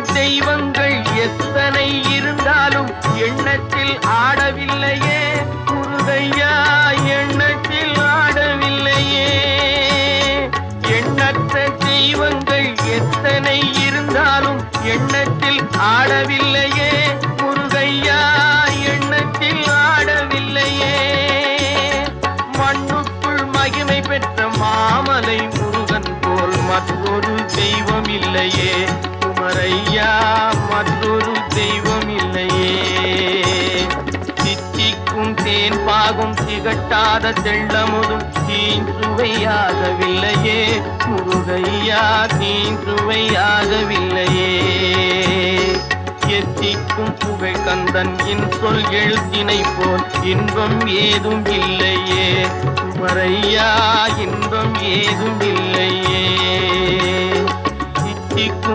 தெய்வங்கள் எத்தனை இருந்தாலும் எண்ணத்தில் ஆடவில்லையே முருகையா, எண்ணத்தில் ஆடவில்லையே. எண்ணற்ற தெய்வங்கள் எத்தனை இருந்தாலும் எண்ணத்தில் ஆடவில்லையே முருகையா, எண்ணத்தில் ஆடவில்லையே. மண்ணுக்குள் மகிமை பெற்ற மாமலை முருகன் போல் மற்றொரு தெய்வம் இல்லையே குமரையா, மற்றொரு தெய்வம் இல்லையே. தித்திக்கும் தேன் பாகும் திகட்டாத தெள்ளமுதும் தீஞ்சுவையாகவில்லையே முருகையா, தீஞ்சுவையாகவில்லையே. எத்திக்கும் புகழ் கந்தன் சொல் எழுத்தினை போல் இன்பம் ஏதும் இல்லையே குமரையா, இன்பம் ஏதும் இல்லையே. தித்திக்கும்